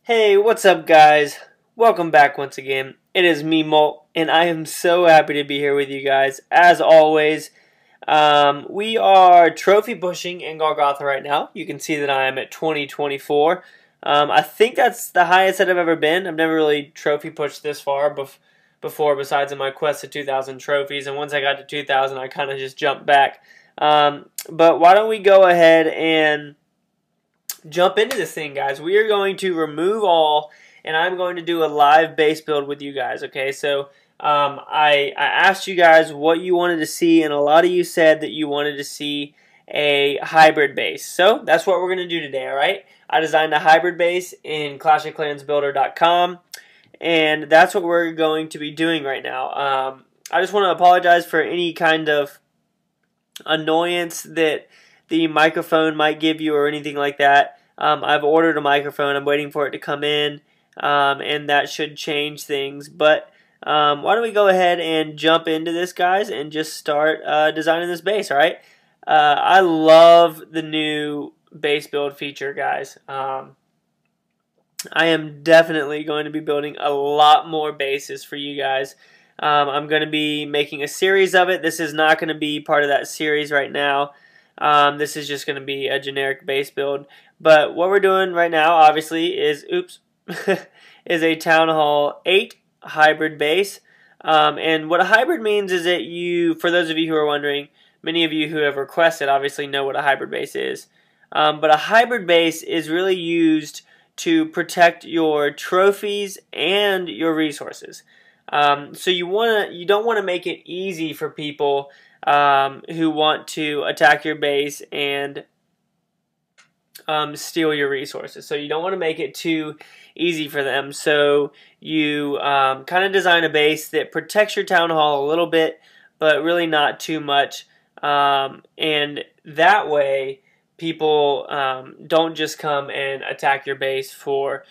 Hey, what's up guys? Welcome back once again. It is me, Molt, and I am so happy to be here with you guys. As always, we are trophy pushing in Golgotha right now. You can see that I am at 2024. I think that's the highest that I've ever been. I've never really trophy pushed this far before besides in my quest to 2,000 trophies, and once I got to 2,000 I kind of just jumped back. But why don't we go ahead and jump into this thing, guys. We are going to remove all, and I'm going to do a live base build with you guys, okay? So I asked you guys what you wanted to see, and a lot of you said that you wanted to see a hybrid base. So that's what we're going to do today, all right? I designed a hybrid base in ClashOfClansBuilder.com, and that's what we're going to be doing right now. I just want to apologize for any kind of annoyance that the microphone might give you or anything like that. I've ordered a microphone. I'm waiting for it to come in, and that should change things. But why don't we go ahead and jump into this, guys, and just start designing this base, all right? I love the new base build feature, guys. I am definitely going to be building a lot more bases for you guys. I'm going to be making a series of it. This is not going to be part of that series right now. This is just going to be a generic base build. But what we're doing right now, obviously, is is a Town Hall 8 hybrid base. And what a hybrid means is that you, for those of you who are wondering, many of you who have requested obviously know what a hybrid base is. But a hybrid base is really used to protect your trophies and your resources. So you don't want to make it easy for people who want to attack your base and steal your resources. So you don't want to make it too easy for them. So you kind of design a base that protects your town hall a little bit, but really not too much. And that way, people don't just come and attack your base for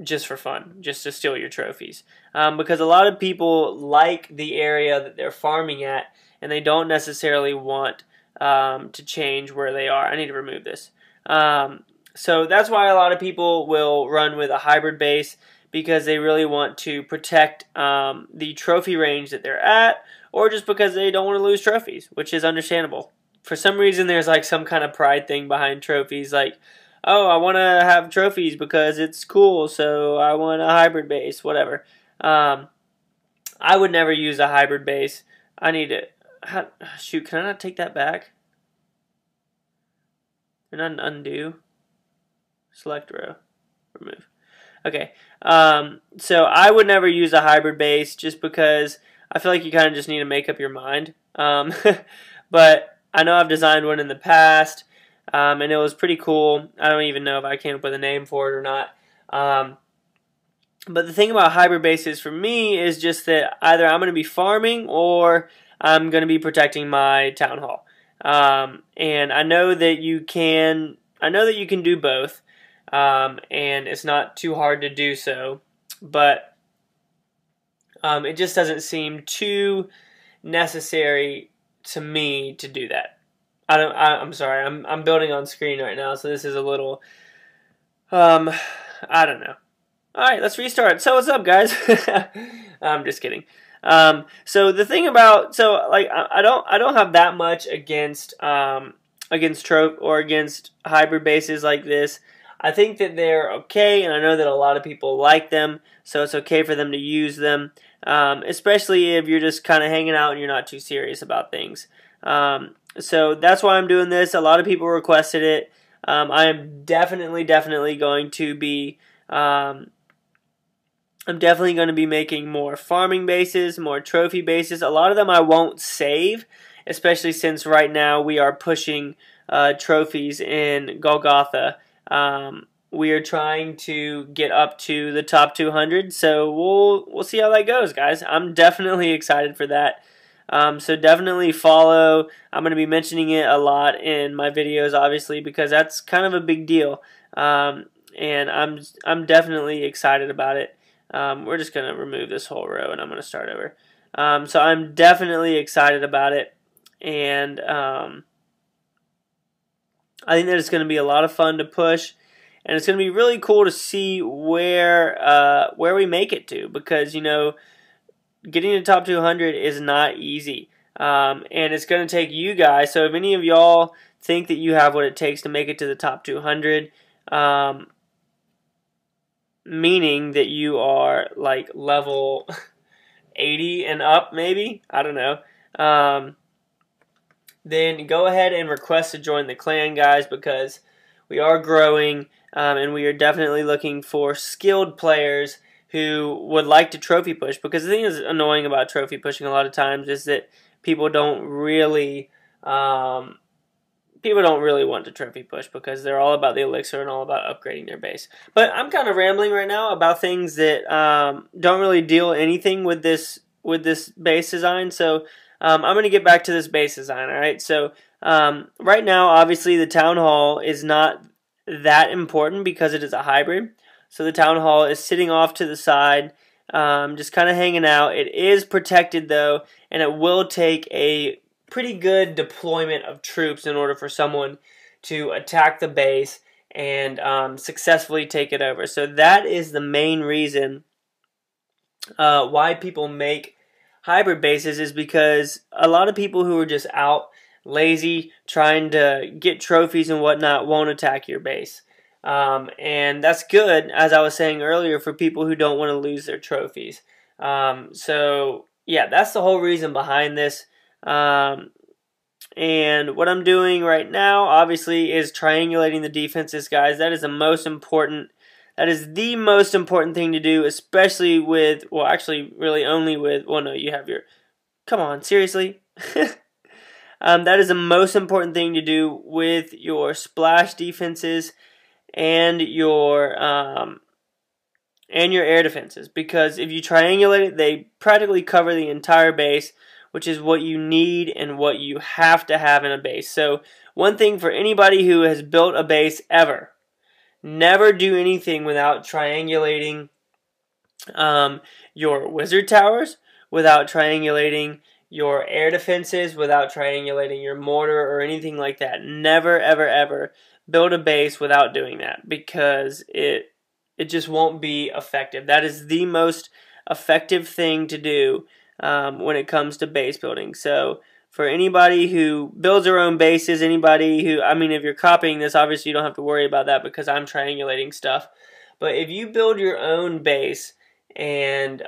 just for fun, just to steal your trophies. Because a lot of people like the area that they're farming at, and they don't necessarily want to change where they are. I need to remove this. So that's why a lot of people will run with a hybrid base, because they really want to protect the trophy range that they're at, or just because they don't want to lose trophies, which is understandable. For some reason, there's like some kind of pride thing behind trophies, like, oh, I want to have trophies because it's cool, so I want a hybrid base, whatever. I would never use a hybrid base. I need to... Shoot, can I not take that back? Can I undo? Select row. Remove. Okay. So I would never use a hybrid base just because I feel like you kind of just need to make up your mind. But I know I've designed one in the past, and it was pretty cool. I don't even know if I came up with a name for it or not. But the thing about hybrid bases for me is just that either I'm going to be farming or I'm going to be protecting my town hall. And I know that you can do both. And it's not too hard to do so, but it just doesn't seem too necessary to me to do that. I'm sorry. I'm building on screen right now, so this is a little I don't know. All right, let's restart. So what's up, guys? I'm just kidding. So the thing about I don't have that much against trope or against hybrid bases like this. I think that they're okay, and I know that a lot of people like them, so it's okay for them to use them, especially if you're just kind of hanging out and you're not too serious about things. So that's why I'm doing this. A lot of people requested it. I am definitely going to be I'm definitely going to be making more farming bases, more trophy bases. A lot of them I won't save, especially since right now we are pushing trophies in Golgotha. We are trying to get up to the top 200, so we'll see how that goes, guys. I'm definitely excited for that. So definitely follow. I'm going to be mentioning it a lot in my videos, obviously, because that's kind of a big deal. And I'm definitely excited about it. We're just going to remove this whole row, and I'm going to start over. So I'm definitely excited about it, and I think that it's going to be a lot of fun to push. and it's going to be really cool to see where we make it to, because you know, getting to top 200 is not easy, and it's going to take you guys. So if any of y'all think that you have what it takes to make it to the top 200, meaning that you are like level 80 and up, maybe, I don't know, then go ahead and request to join the clan, guys, because we are growing, and we are definitely looking for skilled players who would like to trophy push. Because the thing that's annoying about trophy pushing a lot of times is that people don't really want to trophy push, because they're all about the elixir and all about upgrading their base. But I'm kind of rambling right now about things that don't really deal anything with this base design. So I'm going to get back to this base design. All right. So right now, obviously, the town hall is not that important because it is a hybrid. So the town hall is sitting off to the side, just kind of hanging out. It is protected though, and it will take a pretty good deployment of troops in order for someone to attack the base and successfully take it over. So that is the main reason why people make hybrid bases, is because a lot of people who are just out lazy trying to get trophies and whatnot won't attack your base. And that's good, as I was saying earlier, for people who don't want to lose their trophies. So yeah, that's the whole reason behind this. And what I'm doing right now, obviously, is triangulating the defenses, guys. That is the most important. That is the most important thing to do, especially with, well, actually, really only with, well, no, you have your, come on, seriously? That is the most important thing to do with your splash defenses and your air defenses, because if you triangulate it, they practically cover the entire base, which is what you need and what you have to have in a base. So one thing for anybody who has built a base ever, never do anything without triangulating your wizard towers, without triangulating your air defenses, without triangulating your mortar or anything like that. Never, ever, ever build a base without doing that, because it just won't be effective. That is the most effective thing to do when it comes to base building. So for anybody who builds their own bases, anybody who, I mean, if you're copying this, obviously you don't have to worry about that because I'm triangulating stuff. But if you build your own base and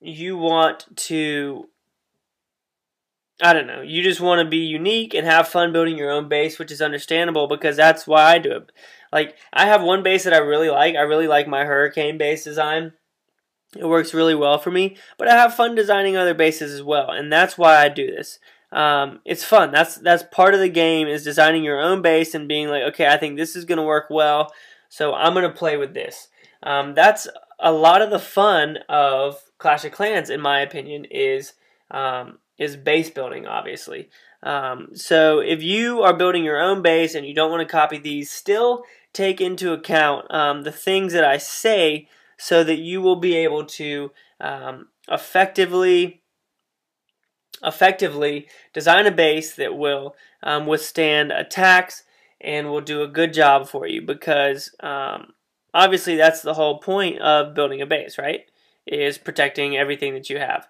you want to, I don't know, you just want to be unique and have fun building your own base, which is understandable because that's why I do it. Like, I have one base that I really like. I really like my hurricane base design. It works really well for me, but I have fun designing other bases as well, and that's why I do this. It's fun. That's part of the game, is designing your own base and being like, okay, I think this is going to work well, so I'm going to play with this. That's a lot of the fun of Clash of Clans, in my opinion, is base building, obviously. So if you are building your own base and you don't want to copy these, still take into account the things that I say, so that you will be able to effectively design a base that will withstand attacks and will do a good job for you, because obviously that's the whole point of building a base, right? Is protecting everything that you have.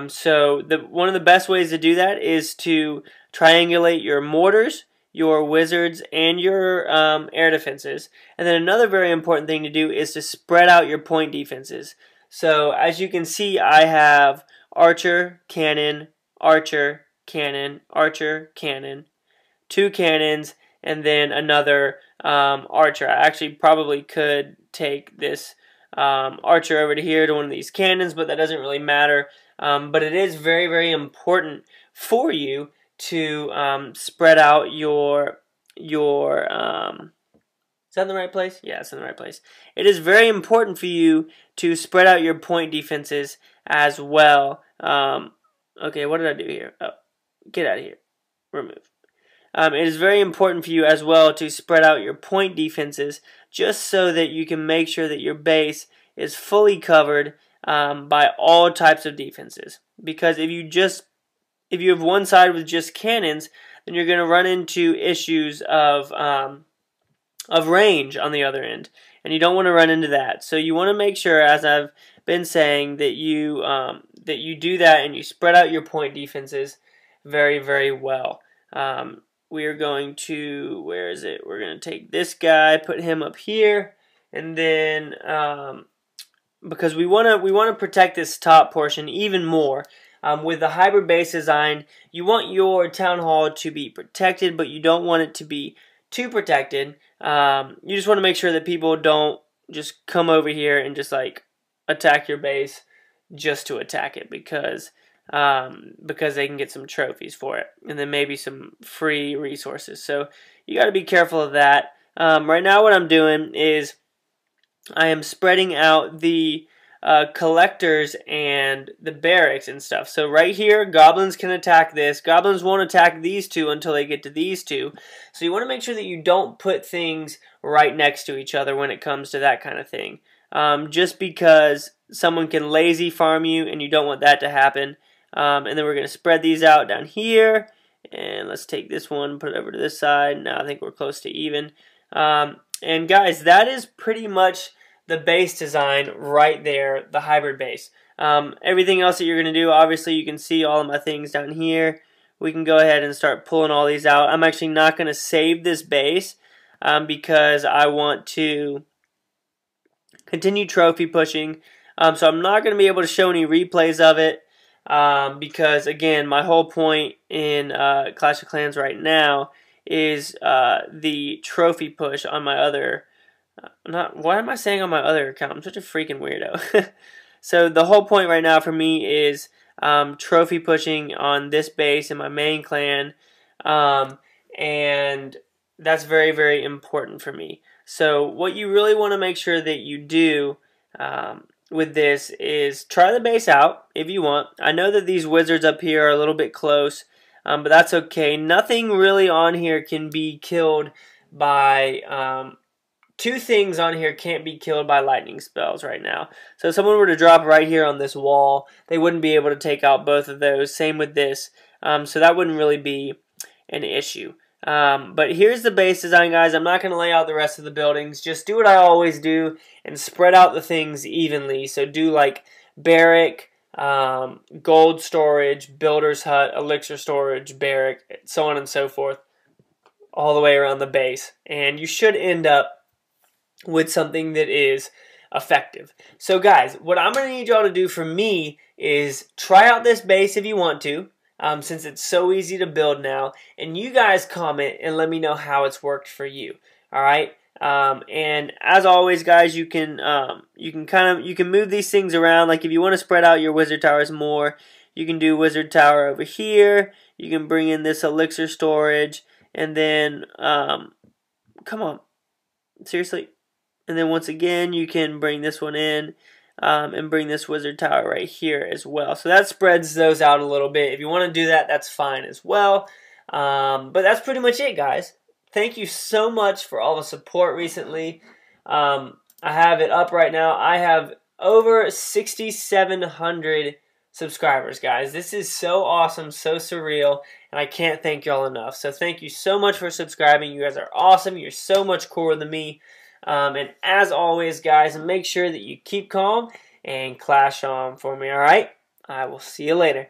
So one of the best ways to do that is to triangulate your mortars, your wizards, and your air defenses. And then another very important thing to do is to spread out your point defenses. So as you can see, I have archer, cannon, archer, cannon, archer, cannon, 2 cannons, and then another archer. I actually probably could take this archer over to here to one of these cannons, but that doesn't really matter. But it is very, very important for you to spread out your is that in the right place? Yeah, it's in the right place. It is very important for you to spread out your point defenses as well. Okay, what did I do here? Oh, get out of here. Remove. It is very important for you as well to spread out your point defenses, just so that you can make sure that your base is fully covered by all types of defenses. Because if you have one side with just cannons, then you're going to run into issues of range on the other end, and you don't want to run into that. So you want to make sure, as I've been saying, that you do that and you spread out your point defenses very, very well. We are going to, where is it? We're going to take this guy, put him up here, and then because we want to protect this top portion even more. With the hybrid base design, you want your town hall to be protected, but you don't want it to be too protected. You just want to make sure that people don't just come over here and just like attack your base just to attack it, because they can get some trophies for it, and then maybe some free resources. So you got to be careful of that. Right now what I'm doing is I am spreading out the collectors and the barracks and stuff. So right here, goblins can attack this. Goblins won't attack these two until they get to these two. So you want to make sure that you don't put things right next to each other when it comes to that kind of thing. Just because someone can lazy farm you, and you don't want that to happen. And then we're going to spread these out down here. And let's take this one, put it over to this side. Now I think we're close to even. And guys, that is pretty much the base design right there, the hybrid base. Everything else that you're going to do, obviously you can see all of my things down here. We can go ahead and start pulling all these out. I'm actually not going to save this base because I want to continue trophy pushing. So I'm not going to be able to show any replays of it because, again, my whole point in Clash of Clans right now is the trophy push on my other, why am I saying on my other account? I'm such a freaking weirdo. So the whole point right now for me is trophy pushing on this base in my main clan, and that's very, very important for me. So what you really want to make sure that you do with this is try the base out if you want. I know that these wizards up here are a little bit close, but that's okay. Nothing really on here can be killed by, two things on here can't be killed by lightning spells right now. So if someone were to drop right here on this wall, they wouldn't be able to take out both of those. Same with this. So that wouldn't really be an issue. But here's the base design, guys. I'm not going to lay out the rest of the buildings. Just do what I always do and spread out the things evenly. So do like barrack, gold storage, builder's hut, elixir storage, barrack, so on and so forth, all the way around the base. And you should end up with something that is effective. So guys, what I'm going to need y'all to do for me is try out this base if you want to, since it's so easy to build now, and you guys comment and let me know how it's worked for you. All right. And as always, guys, you can move these things around. Like if you want to spread out your wizard towers more, you can do wizard tower over here. You can bring in this elixir storage, and then come on, seriously. And then once again, you can bring this one in and bring this wizard tower right here as well. So that spreads those out a little bit. If you want to do that, that's fine as well. But that's pretty much it, guys. Thank you so much for all the support recently. I have it up right now. I have over 6,700 subscribers, guys. This is so awesome, so surreal, and I can't thank y'all enough. So thank you so much for subscribing. You guys are awesome. You're so much cooler than me. And as always, guys, make sure that you keep calm and clash on for me, alright? I will see you later.